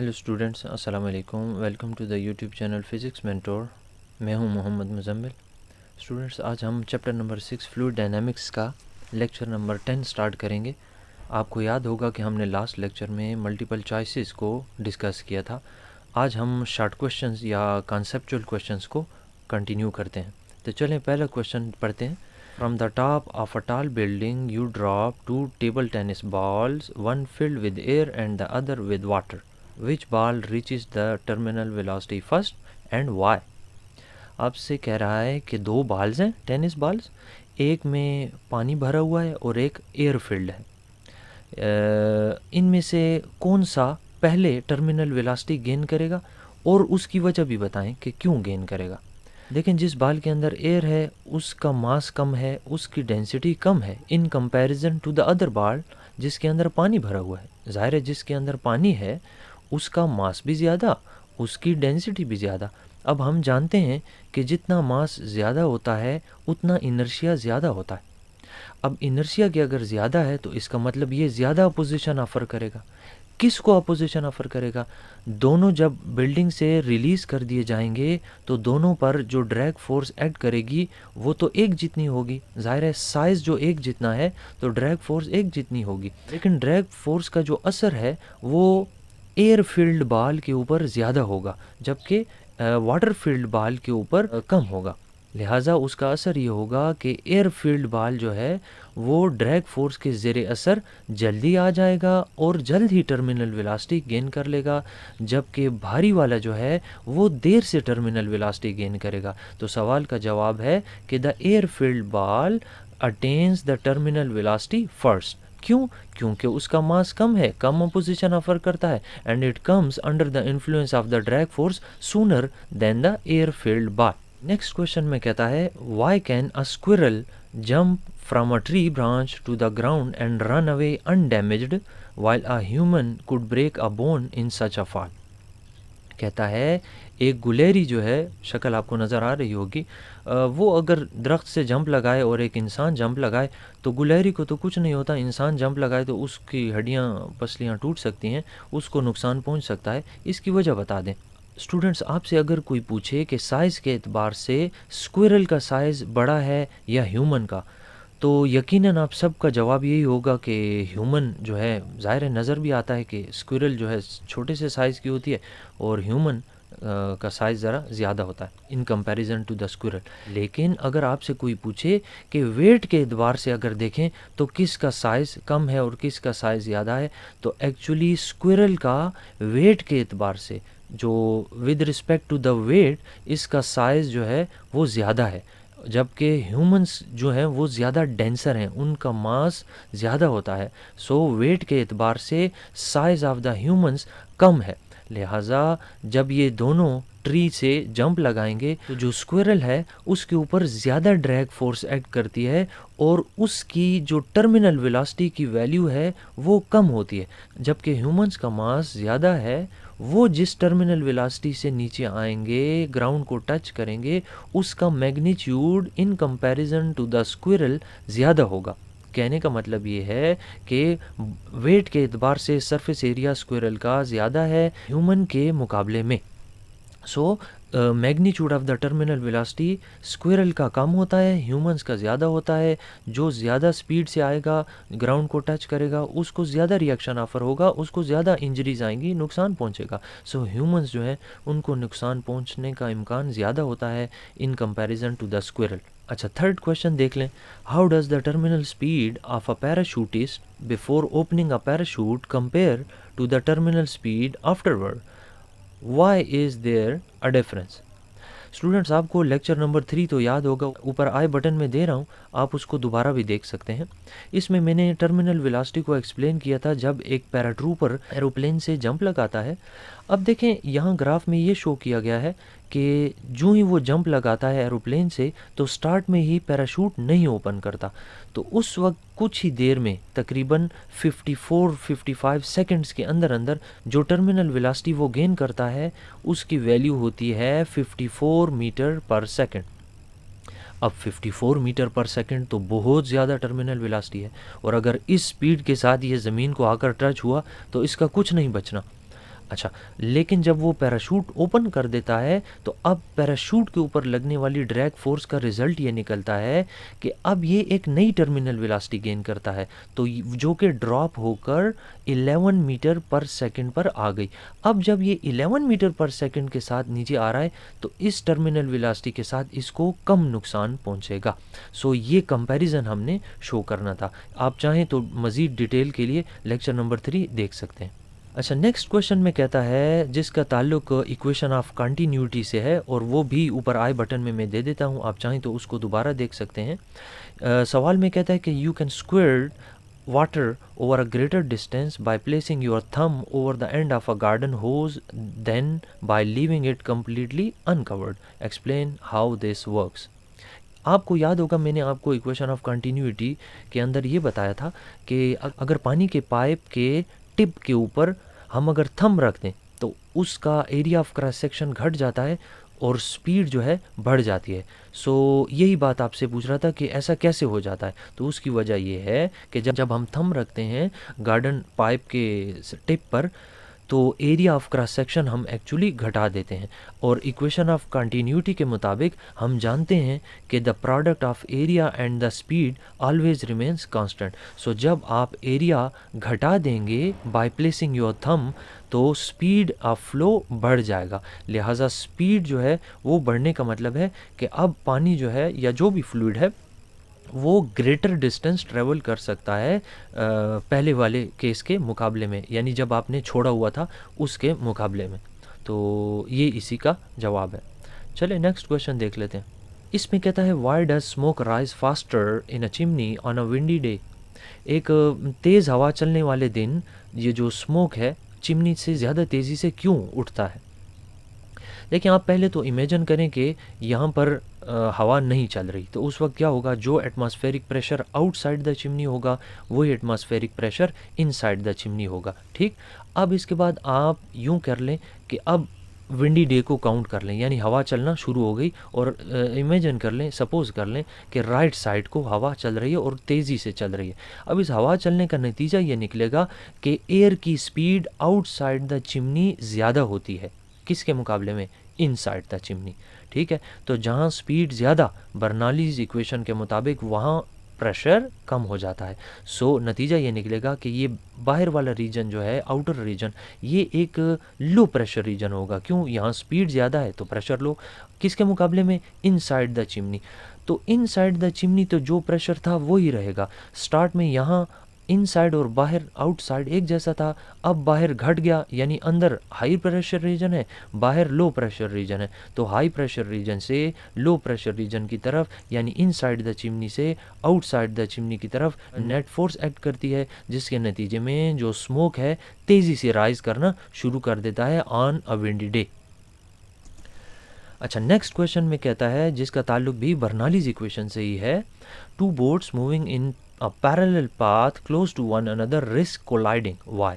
Hello students, अस्सलाम वालेकुम। Welcome to the YouTube channel Physics Mentor. मैं हूं मोहम्मद मुजम्मिल। स्टूडेंट्स, आज हम चैप्टर नंबर 6 फ्लूइड डायनामिक्स का लेक्चर नंबर 10 स्टार्ट करेंगे। आपको याद होगा कि हमने लास्ट लेक्चर में मल्टीपल चॉइसेस को डिस्कस किया था। आज हम शॉर्ट क्वेश्चंस या कॉन्सेप्चुअल क्वेश्चंस को कंटिन्यू करते हैं। तो चलें पहला क्वेश्चन पढ़ते हैं। From the top of a tall building, you drop two table tennis balls, one filled with air and the other with water. Which ball reaches the terminal velocity first and why? आपसे कह रहा है कि दो balls हैं, tennis balls, एक में पानी भरा हुआ है और एक एयर फील्ड है। इनमें से कौन सा पहले टर्मिनल वेलोसिटी गेन करेगा और उसकी वजह भी बताएं कि क्यों गेन करेगा। लेकिन जिस बाल के अंदर एयर है उसका मास कम है, उसकी डेंसिटी कम है in comparison to the other ball जिसके अंदर पानी भरा हुआ है। ज़ाहिर है जिसके अंदर पानी है उसका मास भी ज़्यादा, उसकी डेंसिटी भी ज़्यादा। अब हम जानते हैं कि जितना मास ज़्यादा होता है उतना इनर्शिया ज़्यादा होता है। अब इनर्शिया की अगर ज़्यादा है तो इसका मतलब ये ज़्यादा अपोजिशन ऑफर करेगा। किसको अपोजिशन ऑफर करेगा? दोनों जब बिल्डिंग से रिलीज़ कर दिए जाएंगे तो दोनों पर जो ड्रैग फोर्स एक्ट करेगी वो तो एक जितनी होगी। ज़ाहिर है साइज़ जो एक जितना है तो ड्रैग फोर्स एक जितनी होगी, लेकिन ड्रैग फोर्स का जो असर है वो एयर फील्ड बॉल के ऊपर ज़्यादा होगा जबकि वाटर फील्ड बॉल के ऊपर कम होगा। लिहाजा उसका असर ये होगा कि एयर फील्ड बॉल जो है वो ड्रैग फोर्स के ज़ेरे असर जल्दी आ जाएगा और जल्द ही टर्मिनल वेलोसिटी गेन कर लेगा, जबकि भारी वाला जो है वो देर से टर्मिनल वेलोसिटी गेन करेगा। तो सवाल का जवाब है कि the air filled ball attains the terminal velocity first. क्यों? क्योंकि उसका मास कम है, कम अपोजिशन ऑफर करता है and it comes under the influence of the drag force sooner than the air filled ball. Next question में कहता है why can a squirrel jump from a tree branch to the ground and run away undamaged while a human could break a bone in such a fall. कहता है एक गुलेरी जो है, शक्ल आपको नज़र आ रही होगी, वो अगर दरख्त से जंप लगाए और एक इंसान जंप लगाए तो गुलेरी को तो कुछ नहीं होता, इंसान जंप लगाए तो उसकी हड्डियाँ पसलियाँ टूट सकती हैं, उसको नुकसान पहुंच सकता है। इसकी वजह बता दें। स्टूडेंट्स, आपसे अगर कोई पूछे कि साइज़ के एतबार से स्क्विरल का साइज़ बड़ा है या ह्यूमन का, तो यकीनन आप सबका जवाब यही होगा कि ह्यूमन जो है, ज़ाहिर है नज़र भी आता है कि स्क्विरल जो है छोटे से साइज़ की होती है और ह्यूमन का साइज़ ज़रा ज़्यादा होता है in comparison to the squirrel. लेकिन अगर आपसे कोई पूछे कि वेट के एतबार से अगर देखें तो किसका साइज़ कम है और किसका साइज़ ज़्यादा है, तो एक्चुअली स्क्विरल का वेट के एतबार से, जो with respect to the weight, इसका साइज़ जो है वो ज़्यादा है, जबकि ह्यूमंस जो हैं वो ज़्यादा डेंसर हैं, उनका मास ज़्यादा होता है। सो वेट के एतबार से साइज़ ऑफ द ह्यूमंस कम है। लिहाजा जब ये दोनों ट्री से जंप लगाएंगे तो जो स्क्विरल है उसके ऊपर ज़्यादा ड्रैग फोर्स एक्ट करती है और उसकी जो टर्मिनल वेलोसिटी की वैल्यू है वो कम होती है, जबकि ह्यूमंस का मास ज़्यादा है। वो जिस टर्मिनल वेलोसिटी से नीचे आएंगे, ग्राउंड को टच करेंगे, उसका magnitude in comparison to the squirrel ज़्यादा होगा। कहने का मतलब ये है कि वेट के एतबार से सरफेस एरिया स्क्विरल का ज़्यादा है ह्यूमन के मुकाबले में। So magnitude of the terminal velocity squirrel का कम होता है, ह्यूमंस का ज़्यादा होता है। जो ज़्यादा स्पीड से आएगा, ग्राउंड को टच करेगा, उसको ज़्यादा रिएक्शन ऑफर होगा, उसको ज़्यादा इंजरीज आएंगी, नुकसान पहुंचेगा। सो ह्यूमंस जो है उनको नुकसान पहुंचने का इम्कान ज़्यादा होता है in comparison to the squirrel. अच्छा, थर्ड क्वेश्चन देख लें। How does the terminal speed of a parachutist before opening a parachute compare to the terminal speed afterward? Why is there a difference? Students, आपको lecture number 3 तो याद होगा, ऊपर आई button में दे रहा हूँ, आप उसको दोबारा भी देख सकते हैं। इसमें मैंने टर्मिनल वेलोसिटी को एक्सप्लेन किया था जब एक पैराट्रूपर एरोप्लेन से जंप लगाता है। अब देखें यहाँ ग्राफ में ये शो किया गया है कि जो ही वो जंप लगाता है एरोप्लेन से तो स्टार्ट में ही पैराशूट नहीं ओपन करता, तो उस वक्त कुछ ही देर में तकरीबन 54-55 सेकंड्स के अंदर अंदर जो टर्मिनल वेलोसिटी वो गेन करता है उसकी वैल्यू होती है 54 मीटर पर सेकंड। अब 54 मीटर पर सेकंड तो बहुत ज़्यादा टर्मिनल वेलोसिटी है, और अगर इस स्पीड के साथ ये ज़मीन को आकर टच हुआ तो इसका कुछ नहीं बचना। अच्छा, लेकिन जब वो पैराशूट ओपन कर देता है तो अब पैराशूट के ऊपर लगने वाली ड्रैग फोर्स का रिजल्ट ये निकलता है कि अब ये एक नई टर्मिनल वेलोसिटी गेन करता है, तो जो कि ड्रॉप होकर 11 मीटर पर सेकंड पर आ गई। अब जब ये 11 मीटर पर सेकंड के साथ नीचे आ रहा है तो इस टर्मिनल वेलोसिटी के साथ इसको कम नुकसान पहुंचेगा। सो ये कंपैरिजन हमने शो करना था। आप चाहें तो मज़ीद डिटेल के लिए लेक्चर नंबर 3 देख सकते हैं। अच्छा, नेक्स्ट क्वेश्चन में कहता है जिसका ताल्लुक इक्वेशन ऑफ कंटिन्यूटी से है, और वो भी ऊपर आई बटन में मैं दे देता हूँ, आप चाहें तो उसको दोबारा देख सकते हैं। सवाल में कहता है कि you can squirt water over a greater distance by placing your thumb over the end of a garden hose than by leaving it completely uncovered, explain how this works. आपको याद होगा मैंने आपको इक्वेशन ऑफ कंटिन्यूटी के अंदर ये बताया था कि अगर पानी के पाइप के टिप के ऊपर हम अगर थंब रख दें तो उसका एरिया ऑफ क्रॉस सेक्शन घट जाता है और स्पीड जो है बढ़ जाती है। सो यही बात आपसे पूछ रहा था कि ऐसा कैसे हो जाता है। तो उसकी वजह ये है कि जब जब हम थंब रखते हैं गार्डन पाइप के टिप पर तो एरिया ऑफ क्रॉस सेक्शन हम एक्चुअली घटा देते हैं, और इक्वेशन ऑफ कंटिन्यूटी के मुताबिक हम जानते हैं कि the product of area and the speed always remains constant. So जब आप एरिया घटा देंगे बाय प्लेसिंग योर थंब तो स्पीड ऑफ फ्लो बढ़ जाएगा, लिहाजा स्पीड जो है वो बढ़ने का मतलब है कि अब पानी जो है या जो भी फ्लूइड है वो ग्रेटर डिस्टेंस ट्रेवल कर सकता है पहले वाले केस के मुकाबले में, यानी जब आपने छोड़ा हुआ था उसके मुकाबले में। तो ये इसी का जवाब है। चलिए नेक्स्ट क्वेश्चन देख लेते हैं। इसमें कहता है why does smoke rise faster in a chimney on a windy day. एक तेज़ हवा चलने वाले दिन ये जो स्मोक है चिमनी से ज़्यादा तेज़ी से क्यों उठता है। देखिए, आप पहले तो इमेजिन करें कि यहाँ पर हवा नहीं चल रही, तो उस वक्त क्या होगा, जो atmospheric pressure outside the chimney होगा वही atmospheric pressure inside the chimney होगा। ठीक, अब इसके बाद आप यूँ कर लें कि अब विंडी डे को काउंट कर लें, यानी हवा चलना शुरू हो गई, और इमेजिन कर लें, सपोज़ कर लें कि राइट साइड को हवा चल रही है और तेज़ी से चल रही है। अब इस हवा चलने का नतीजा ये निकलेगा कि एयर की स्पीड आउटसाइड द चिमनी ज़्यादा होती है, किसके मुकाबले में, इनसाइड द चिमनी। ठीक है, तो जहाँ स्पीड ज़्यादा बर्नौलीज़ इक्वेशन के मुताबिक वहाँ प्रेशर कम हो जाता है। सो नतीजा ये निकलेगा कि ये बाहर वाला रीजन जो है, आउटर रीजन, ये एक लो प्रेशर रीजन होगा। क्यों, यहाँ स्पीड ज़्यादा है तो प्रेशर लो, किसके मुकाबले में, इनसाइड द चिमनी। तो इनसाइड द चिमनी तो जो प्रेशर था वो ही रहेगा। स्टार्ट में यहाँ इनसाइड और बाहर आउटसाइड एक जैसा था, अब बाहर घट गया, यानी अंदर हाई प्रेशर रीजन है, बाहर लो प्रेशर रीजन है। तो हाई प्रेशर रीजन से लो प्रेशर रीजन की तरफ, यानी इनसाइड द चिमनी से आउटसाइड द चिमनी की तरफ नेट फोर्स एक्ट करती है, जिसके नतीजे में जो स्मोक है तेज़ी से राइज करना शुरू कर देता है ऑन अ विंडी डे। अच्छा, नेक्स्ट क्वेश्चन में कहता है जिसका ताल्लुक भी बर्नौलीज़ इक्वेशन से ही है, two boats moving in a parallel path close to one another risk colliding, why।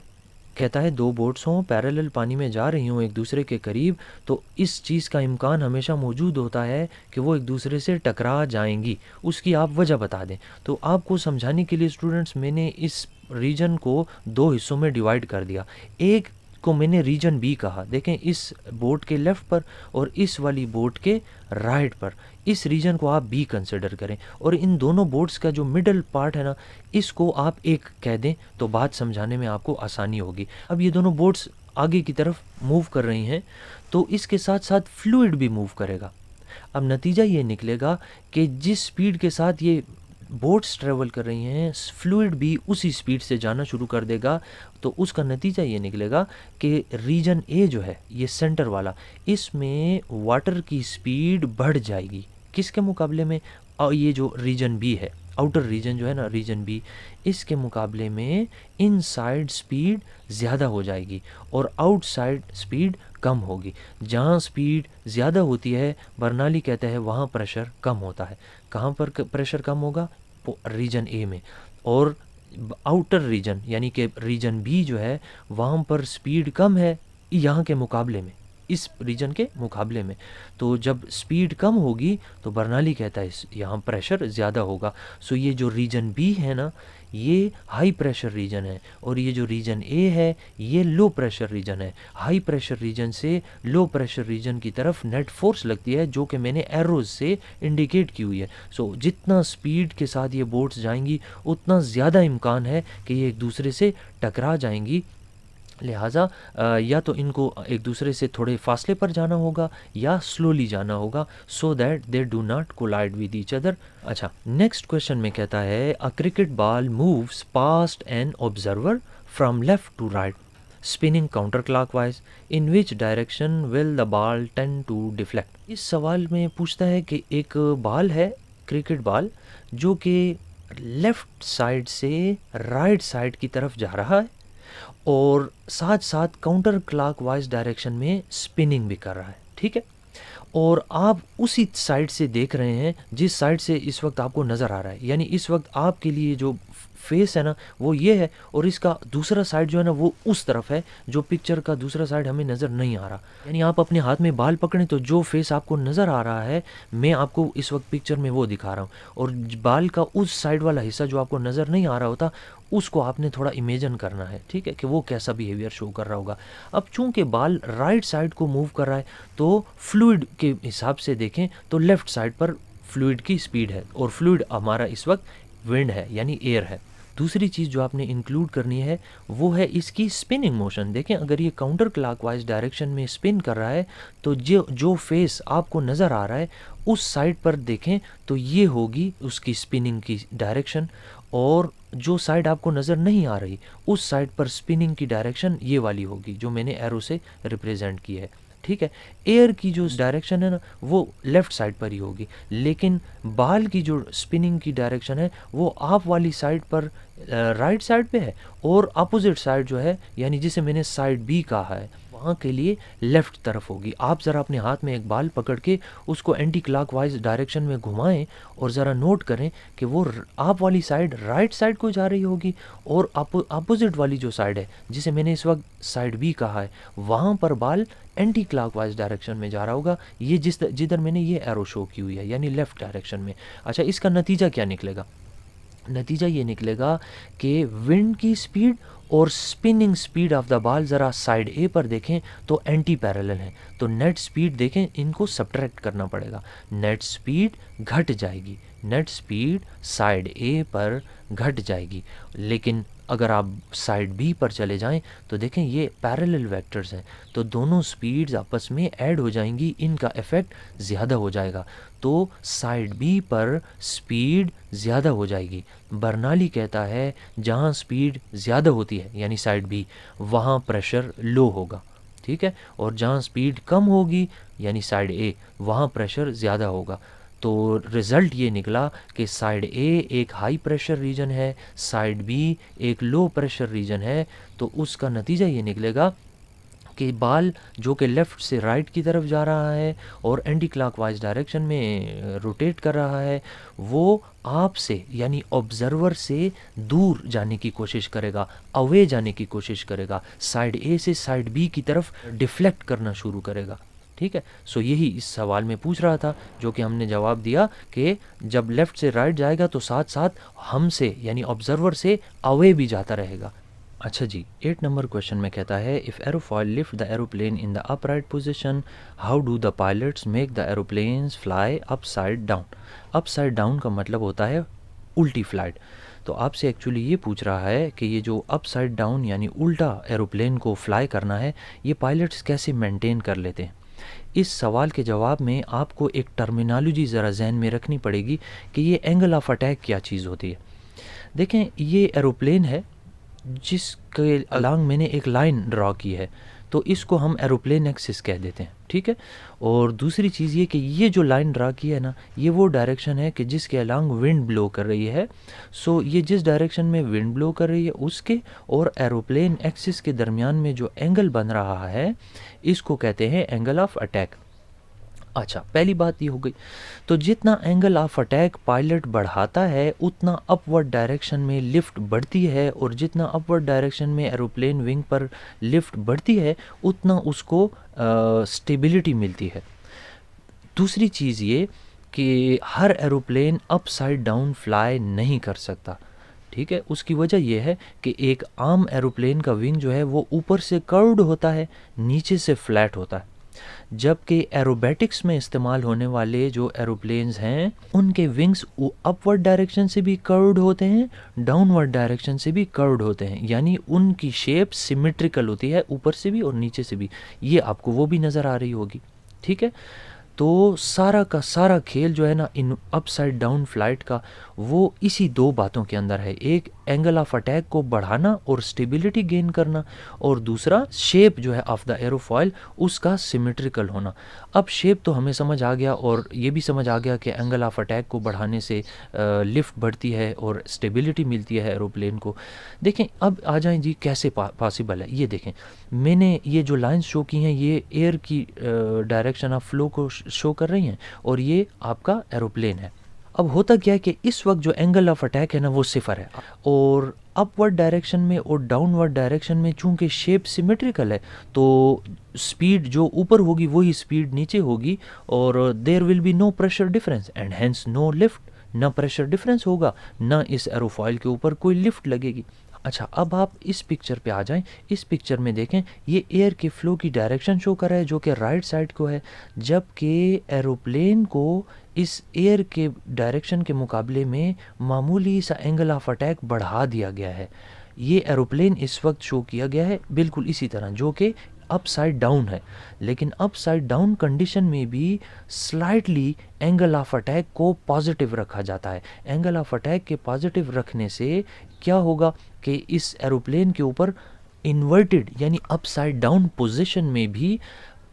कहता है दो बोट्स हों, पैरेलल पानी में जा रही हों एक दूसरे के करीब, तो इस चीज़ का इम्कान हमेशा मौजूद होता है कि वो एक दूसरे से टकरा जाएंगी, उसकी आप वजह बता दें। तो आपको समझाने के लिए स्टूडेंट्स मैंने इस रीजन को दो हिस्सों में डिवाइड कर दिया। एक को मैंने रीजन बी कहा, देखें इस बोट के लेफ़्ट पर और इस वाली बोट के राइट पर, इस रीजन को आप बी कंसिडर करें, और इन दोनों बोट्स का जो मिडल पार्ट है ना, इसको आप एक कह दें तो बात समझाने में आपको आसानी होगी। अब ये दोनों बोट्स आगे की तरफ मूव कर रही हैं, तो इसके साथ साथ फ्लूइड भी मूव करेगा। अब नतीजा ये निकलेगा कि जिस स्पीड के साथ ये बोट्स ट्रेवल कर रही हैं, फ्लूइड भी उसी स्पीड से जाना शुरू कर देगा। तो उसका नतीजा ये निकलेगा कि रीजन ए जो है, ये सेंटर वाला, इसमें वाटर की स्पीड बढ़ जाएगी, किसके मुकाबले में, और ये जो रीजन बी है, आउटर रीजन जो है ना, रीजन बी, इसके मुकाबले में इनसाइड स्पीड ज़्यादा हो जाएगी और आउटसाइड स्पीड कम होगी। जहाँ स्पीड ज़्यादा होती है बर्नौली कहते हैं वहाँ प्रेशर कम होता है। कहाँ पर प्रेशर कम होगा, रीजन ए में, और आउटर रीजन यानी कि रीजन बी जो है वहाँ पर स्पीड कम है यहाँ के मुकाबले में, इस रीजन के मुकाबले में। तो जब स्पीड कम होगी तो बर्नौली कहता है यहाँ प्रेशर ज़्यादा होगा। सो ये जो रीजन बी है ना, ये हाई प्रेशर रीजन है, और ये जो रीजन ए है ये लो प्रेशर रीजन है। हाई प्रेशर रीजन से लो प्रेशर रीजन की तरफ नेट फोर्स लगती है, जो कि मैंने एरोज से इंडिकेट की हुई है। सो जितना स्पीड के साथ ये बोट्स जाएंगी उतना ज़्यादा इम्कान है कि ये एक दूसरे से टकरा जाएंगी। लिहाजा या तो इनको एक दूसरे से थोड़े फासले पर जाना होगा या स्लोली जाना होगा, so that they do not collide with each other. अच्छा, नेक्स्ट क्वेश्चन में कहता है a cricket ball moves past an observer from left to right spinning counter clockwise, in which direction will the ball tend to deflect. इस सवाल में पूछता है कि एक बॉल है, क्रिकेट बॉल, जो कि लेफ़्ट साइड से राइट साइड की तरफ जा रहा है और साथ साथ काउंटर क्लॉकवाइज डायरेक्शन में स्पिनिंग भी कर रहा है, ठीक है। और आप उसी साइड से देख रहे हैं जिस साइड से इस वक्त आपको नज़र आ रहा है, यानी इस वक्त आपके लिए जो फेस है ना वो ये है, और इसका दूसरा साइड जो है ना वो उस तरफ है, जो पिक्चर का दूसरा साइड हमें नज़र नहीं आ रहा। यानी आप अपने हाथ में बाल पकड़ें तो जो फेस आपको नज़र आ रहा है मैं आपको इस वक्त पिक्चर में वो दिखा रहा हूँ, और बाल का उस साइड वाला हिस्सा जो आपको नज़र नहीं आ रहा होता उसको आपने थोड़ा इमेजिन करना है, ठीक है, कि वो कैसा बिहेवियर शो कर रहा होगा। अब चूंकि बाल राइट साइड को मूव कर रहा है तो फ्लूइड के हिसाब से देखें तो लेफ़्ट साइड पर फ्लूइड की स्पीड है, और फ्लूइड हमारा इस वक्त विंड है यानी एयर है। दूसरी चीज़ जो आपने इंक्लूड करनी है वो है इसकी स्पिनिंग मोशन। देखें, अगर ये काउंटर क्लॉकवाइज डायरेक्शन में स्पिन कर रहा है तो जो फेस आपको नज़र आ रहा है उस साइड पर देखें तो ये होगी उसकी स्पिनिंग की डायरेक्शन, और जो साइड आपको नज़र नहीं आ रही उस साइड पर स्पिनिंग की डायरेक्शन ये वाली होगी जो मैंने एरो से रिप्रेजेंट की है, ठीक है। एयर की जो डायरेक्शन है ना वो लेफ़्ट साइड पर ही होगी, लेकिन बाल की जो स्पिनिंग की डायरेक्शन है वो आप वाली साइड पर राइट साइड पे है, और अपोजिट साइड जो है यानी जिसे मैंने साइड बी कहा है वहाँ के लिए लेफ़्ट तरफ होगी। आप ज़रा अपने हाथ में एक बाल पकड़ के उसको एंटी क्लॉकवाइज डायरेक्शन में घुमाएं और ज़रा नोट करें कि वो आप वाली साइड राइट साइड को जा रही होगी, और अपोजिट वाली जो साइड है जिसे मैंने इस वक्त साइड बी कहा है वहाँ पर बाल एंटी क्लॉकवाइज डायरेक्शन में जा रहा होगा, ये जिधर मैंने ये एरो शो की हुई है यानी लेफ़्ट डायरेक्शन में। अच्छा, इसका नतीजा क्या निकलेगा? नतीजा ये निकलेगा कि विंड की स्पीड और spinning speed of the ball ज़रा साइड ए पर देखें तो एंटी पैरेलल है, तो नेट स्पीड देखें इनको सब्ट्रैक्ट करना पड़ेगा, नेट स्पीड घट जाएगी, नेट स्पीड साइड ए पर घट जाएगी। लेकिन अगर आप साइड बी पर चले जाएं तो देखें ये पैरेलल वेक्टर्स हैं, तो दोनों स्पीड्स आपस में ऐड हो जाएंगी, इनका इफ़ेक्ट ज़्यादा हो जाएगा, तो साइड बी पर स्पीड ज़्यादा हो जाएगी। बर्नौली कहता है जहाँ स्पीड ज़्यादा होती है यानी साइड बी वहाँ प्रेशर लो होगा, ठीक है, और जहाँ स्पीड कम होगी यानी साइड ए वहाँ प्रेशर ज़्यादा होगा। तो रिज़ल्ट ये निकला कि साइड ए एक हाई प्रेशर रीजन है, साइड बी एक लो प्रेशर रीजन है, तो उसका नतीजा ये निकलेगा कि बाल जो कि लेफ़्ट से राइट की तरफ जा रहा है और एंटी क्लॉकवाइज डायरेक्शन में रोटेट कर रहा है वो आपसे यानी ऑब्ज़र्वर से दूर जाने की कोशिश करेगा, अवे जाने की कोशिश करेगा, साइड ए से साइड बी की तरफ डिफ्लेक्ट करना शुरू करेगा, ठीक है। सो यही इस सवाल में पूछ रहा था, जो कि हमने जवाब दिया कि जब लेफ़्ट से राइट जाएगा तो साथ साथ हमसे यानी ऑब्ज़र्वर से अवे भी जाता रहेगा। अच्छा जी, 8 नंबर क्वेश्चन में कहता है if aerofoil lift the aeroplane in the upright position how do the pilots make the aeroplanes fly upside down. Upside down का मतलब होता है उल्टी फ्लाइट। तो आपसे एक्चुअली ये पूछ रहा है कि ये जो अपसाइड डाउन यानी उल्टा एरोप्लेन को फ्लाई करना है ये पायलट्स कैसे मेंटेन कर लेते हैं। इस सवाल के जवाब में आपको एक टर्मिनोलॉजी ज़रा जहन में रखनी पड़ेगी कि ये एंगल ऑफ अटैक क्या चीज़ होती है। देखें, ये एरोप्लेन है जिसके अलांग मैंने एक लाइन ड्रॉ की है, तो इसको हम एरोप्लेन एक्सिस कह देते हैं, ठीक है। और दूसरी चीज़ ये कि ये जो लाइन ड्रा की है ना ये वो डायरेक्शन है कि जिसके अलांग विंड ब्लो कर रही है। सो ये जिस डायरेक्शन में विंड ब्लो कर रही है उसके और एरोप्लेन एक्सिस के दरमियान में जो एंगल बन रहा है इसको कहते हैं एंगल ऑफ अटैक। अच्छा, पहली बात ये हो गई। तो जितना एंगल ऑफ अटैक पायलट बढ़ाता है उतना अपवर्ड डायरेक्शन में लिफ्ट बढ़ती है, और जितना अपवर्ड डायरेक्शन में एरोप्लेन विंग पर लिफ्ट बढ़ती है उतना उसको स्टेबिलिटी मिलती है। दूसरी चीज़ ये कि हर aeroplane upside down fly नहीं कर सकता, ठीक है। उसकी वजह यह है कि एक आम एरोप्लेन का विंग जो है वो ऊपर से कर्व्ड होता है, नीचे से फ्लैट होता है, जबकि एरोबैटिक्स में इस्तेमाल होने वाले जो एरोप्लेन्स हैं उनके विंग्स अपवर्ड डायरेक्शन से भी कर्व्ड होते हैं, डाउनवर्ड डायरेक्शन से भी कर्व्ड होते हैं, यानी उनकी शेप सिमेट्रिकल होती है ऊपर से भी और नीचे से भी। ये आपको वो भी नज़र आ रही होगी, ठीक है। तो सारा का सारा खेल जो है ना इन अपसाइड डाउन फ्लाइट का, वो इसी दो बातों के अंदर है। एक एंगल ऑफ अटैक को बढ़ाना और स्टेबिलिटी गेन करना, और दूसरा शेप जो है ऑफ द एरोफॉयल उसका सिमेट्रिकल होना। अब शेप तो हमें समझ आ गया, और ये भी समझ आ गया कि एंगल ऑफ अटैक को बढ़ाने से लिफ्ट बढ़ती है और स्टेबिलिटी मिलती है एरोप्लेन को। देखें अब आ जाएं जी कैसे पॉसिबल है। ये देखें, मैंने ये जो लाइंस शो की हैं ये एयर की डायरेक्शन ऑफ फ्लो को शो कर रही हैं, और ये आपका एरोप्लेन है। अब होता क्या है कि इस वक्त जो एंगल ऑफ अटैक है ना वो 0 है, और अपवर्ड डायरेक्शन में और डाउनवर्ड डायरेक्शन में चूंकि शेप सिमेट्रिकल है तो स्पीड जो ऊपर होगी वही स्पीड नीचे होगी, और there will be no pressure difference and hence no lift. ना प्रेशर डिफरेंस होगा, ना इस एरोफॉइल के ऊपर कोई लिफ्ट लगेगी। अच्छा, अब आप इस पिक्चर पे आ जाएं। इस पिक्चर में देखें, ये एयर के फ्लो की डायरेक्शन शो कर रहा है जो कि राइट साइड को है, जबकि एरोप्लेन को इस एयर के डायरेक्शन के मुकाबले में मामूली सा एंगल ऑफ अटैक बढ़ा दिया गया है। ये एरोप्लेन इस वक्त शो किया गया है बिल्कुल इसी तरह जो कि अपसाइड डाउन है, लेकिन अपसाइड डाउन कंडीशन में भी स्लाइटली एंगल ऑफ अटैक को पॉजिटिव रखा जाता है। एंगल ऑफ अटैक के पॉजिटिव रखने से क्या होगा कि इस एरोप्लेन के ऊपर इन्वर्टेड यानी अपसाइड डाउन पोजीशन में भी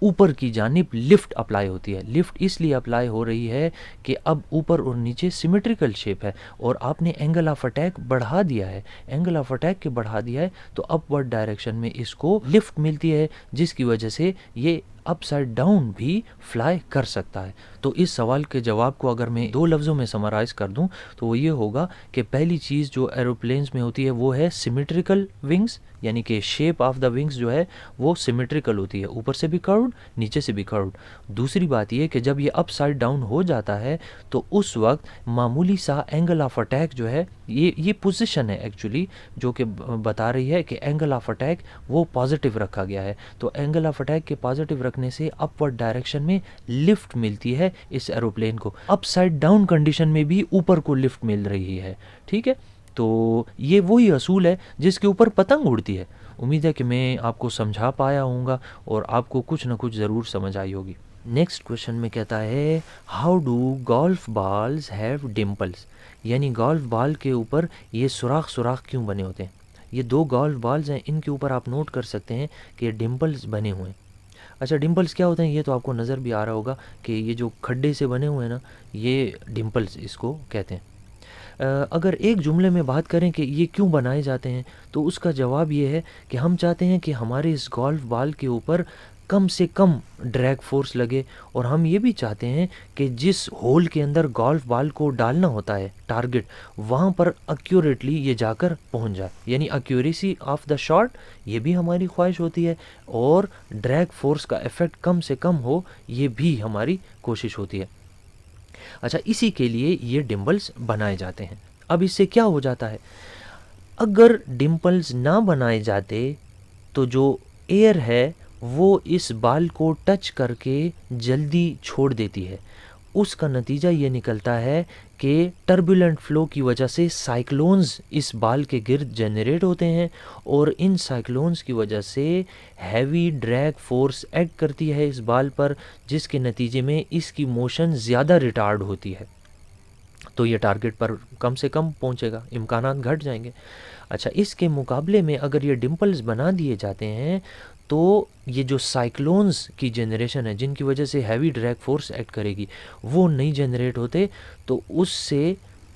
ऊपर की जानिब लिफ्ट अप्लाई होती है। लिफ्ट इसलिए अप्लाई हो रही है कि अब ऊपर और नीचे सिमेट्रिकल शेप है, और आपने एंगल ऑफ अटैक बढ़ा दिया है। एंगल ऑफ अटैक के बढ़ा दिया है तो अपवर्ड डायरेक्शन में इसको लिफ्ट मिलती है, जिसकी वजह से ये अपसाइड डाउन भी फ्लाई कर सकता है। तो इस सवाल के जवाब को अगर मैं 2 लफ्ज़ों में समराइज़ कर दूं तो वो ये होगा कि पहली चीज़ जो एरोप्लेन्स में होती है वो है सिमेट्रिकल विंग्स, यानी कि शेप ऑफ द विंग्स जो है वो सिमेट्रिकल होती है, ऊपर से भी कर्व्ड नीचे से भी कर्व्ड। दूसरी बात ये कि जब ये अपसाइड डाउन हो जाता है तो उस वक्त मामूली सा एंगल ऑफ अटैक जो है ये पोजीशन है एक्चुअली जो कि बता रही है कि एंगल ऑफ अटैक वो पॉजिटिव रखा गया है। तो एंगल ऑफ अटैक के पॉजिटिव रखने से अपवर्ड डायरेक्शन में लिफ्ट मिलती है इस एरोप्लेन को। अपसाइड डाउन कंडीशन में भी ऊपर को लिफ्ट मिल रही है, ठीक है। तो ये वही असूल है जिसके ऊपर पतंग उड़ती है। उम्मीद है कि मैं आपको समझा पाया हूँगा और आपको कुछ ना कुछ ज़रूर समझ आई होगी। नेक्स्ट क्वेश्चन में कहता है how do golf balls have dimples, यानी गोल्फ बॉल के ऊपर ये सुराख सुराख क्यों बने होते हैं। ये 2 गोल्फ बॉल्स हैं, इनके ऊपर आप नोट कर सकते हैं कि ये डिम्पल्स बने हुए हैं। अच्छा, डिम्पल्स क्या होते हैं ये तो आपको नज़र भी आ रहा होगा कि ये जो खड्डे से बने हुए हैं ना ये डिम्पल्स इसको कहते हैं। अगर एक जुमले में बात करें कि ये क्यों बनाए जाते हैं तो उसका जवाब ये है कि हम चाहते हैं कि हमारे इस गोल्फ बॉल के ऊपर कम से कम ड्रैग फोर्स लगे, और हम ये भी चाहते हैं कि जिस होल के अंदर गोल्फ बॉल को डालना होता है टारगेट, वहाँ पर एक्यूरेटली ये जाकर पहुँच जाए, यानी एक्यूरेसी ऑफ द शॉट ये भी हमारी ख्वाहिश होती है, और ड्रैग फोर्स का इफ़ेक्ट कम से कम हो ये भी हमारी कोशिश होती है। अच्छा, इसी के लिए ये डिम्पल्स बनाए जाते हैं। अब इससे क्या हो जाता है, अगर डिम्पल्स ना बनाए जाते तो जो एयर है वो इस बाल को टच करके जल्दी छोड़ देती है। उसका नतीजा ये निकलता है कि टर्बुलेंट फ्लो की वजह से साइक्लोन्स इस बाल के गिर्द जनरेट होते हैं, और इन साइक्लोन्स की वजह से हैवी ड्रैग फोर्स एक्ट करती है इस बाल पर, जिसके नतीजे में इसकी मोशन ज़्यादा रिटार्ड होती है, तो ये टारगेट पर कम से कम पहुंचेगा, इम्कानात घट जाएंगे। अच्छा, इसके मुकाबले में अगर ये डिम्पल्स बना दिए जाते हैं तो ये जो साइक्लोन्स की जनरेशन है जिनकी वजह से हैवी ड्रैग फोर्स एक्ट करेगी वो नहीं जनरेट होते, तो उससे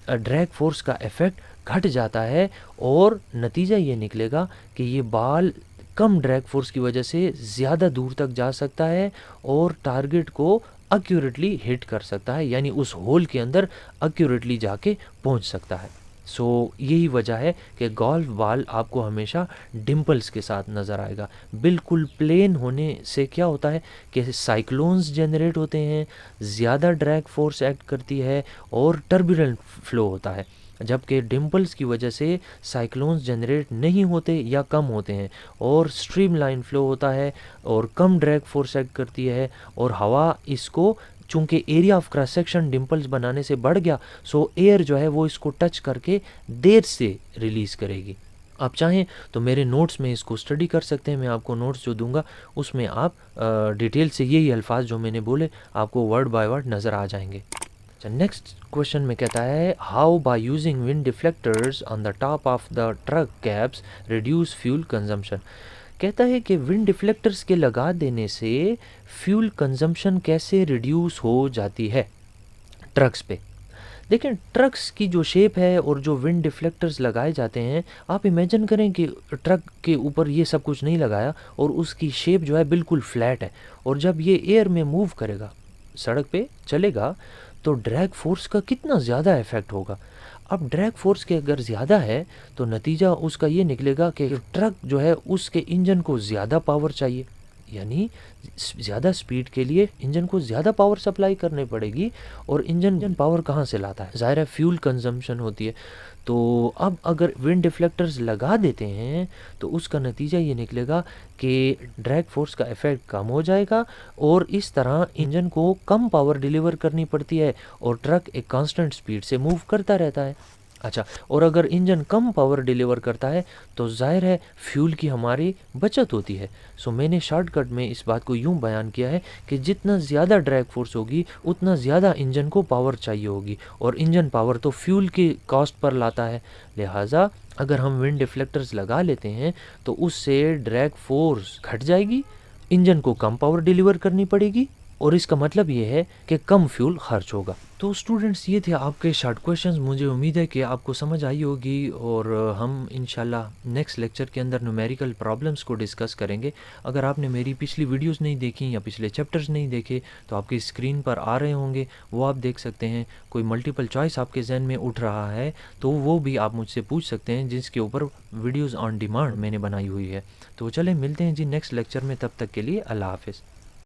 ड्रैग फोर्स का इफ़ेक्ट घट जाता है, और नतीजा ये निकलेगा कि ये बाल कम ड्रैग फोर्स की वजह से ज़्यादा दूर तक जा सकता है और टारगेट को एक्यूरेटली हिट कर सकता है, यानी उस होल के अंदर एक्यूरेटली जाके पहुंच सकता है। सो यही वजह है कि गोल्फ बॉल आपको हमेशा डिम्पल्स के साथ नज़र आएगा। बिल्कुल प्लेन होने से क्या होता है कि साइक्लोन्स जनरेट होते हैं, ज़्यादा ड्रैग फोर्स एक्ट करती है और टर्बुलेंट फ्लो होता है, जबकि डिम्पल्स की वजह से साइक्लोन्स जनरेट नहीं होते या कम होते हैं और स्ट्रीमलाइन फ्लो होता है और कम ड्रैग फोर्स एक्ट करती है और हवा इसको, चूंकि area of cross section dimples बनाने से बढ़ गया, सो एयर जो है वो इसको टच करके देर से रिलीज़ करेगी। आप चाहें तो मेरे नोट्स में इसको स्टडी कर सकते हैं, मैं आपको नोट्स जो दूंगा उसमें आप डिटेल से यही अल्फाज जो मैंने बोले आपको वर्ड बाय वर्ड नज़र आ जाएंगे। नेक्स्ट क्वेश्चन में कहता है how by using wind deflectors on the top of the truck caps reduce fuel consumption. कहता है कि विंड डिफ्लेक्टर्स के लगा देने से फ्यूल कंजम्पशन कैसे रिड्यूस हो जाती है ट्रक्स पे। देखें, ट्रक्स की जो शेप है और जो विंड डिफ्लेक्टर्स लगाए जाते हैं, आप इमेजिन करें कि ट्रक के ऊपर ये सब कुछ नहीं लगाया और उसकी शेप जो है बिल्कुल फ्लैट है, और जब ये एयर में मूव करेगा, सड़क पे चलेगा, तो ड्रैग फोर्स का कितना ज़्यादा इफेक्ट होगा। अब ड्रैग फोर्स के अगर ज़्यादा है तो नतीजा उसका ये निकलेगा कि ट्रक जो है उसके इंजन को ज़्यादा पावर चाहिए, यानी ज़्यादा स्पीड के लिए इंजन को ज़्यादा पावर सप्लाई करनी पड़ेगी, और इंजन पावर कहाँ से लाता है, ज़ाहिर है फ्यूल कंजम्पशन होती है। तो अब अगर विंड डिफ्लेक्टर्स लगा देते हैं तो उसका नतीजा ये निकलेगा कि ड्रैग फोर्स का इफेक्ट कम हो जाएगा और इस तरह इंजन को कम पावर डिलीवर करनी पड़ती है और ट्रक एक कांस्टेंट स्पीड से मूव करता रहता है। अच्छा, और अगर इंजन कम पावर डिलीवर करता है तो जाहिर है फ्यूल की हमारी बचत होती है। सो मैंने शॉर्टकट में इस बात को यूं बयान किया है कि जितना ज़्यादा ड्रैग फोर्स होगी उतना ज़्यादा इंजन को पावर चाहिए होगी, और इंजन पावर तो फ्यूल की कॉस्ट पर लाता है। लिहाजा अगर हम विंड डिफ्लेक्टर्स लगा लेते हैं तो उससे ड्रैग फोर्स घट जाएगी, इंजन को कम पावर डिलीवर करनी पड़ेगी, और इसका मतलब ये है कि कम फ्यूल खर्च होगा। तो स्टूडेंट्स, ये थे आपके शॉर्ट क्वेश्चंस। मुझे उम्मीद है कि आपको समझ आई होगी, और हम इंशाल्लाह नेक्स्ट लेक्चर के अंदर न्यूमेरिकल प्रॉब्लम्स को डिस्कस करेंगे। अगर आपने मेरी पिछली वीडियोस नहीं देखी या पिछले चैप्टर्स नहीं देखे तो आपकी स्क्रीन पर आ रहे होंगे, वो आप देख सकते हैं। कोई मल्टीपल चॉइस आपके जहन में उठ रहा है तो वो भी आप मुझसे पूछ सकते हैं, जिसके ऊपर वीडियोज़ ऑन डिमांड मैंने बनाई हुई है। तो चलें मिलते हैं जी नेक्स्ट लेक्चर में, तब तक के लिए अल्लाह हाफिज़।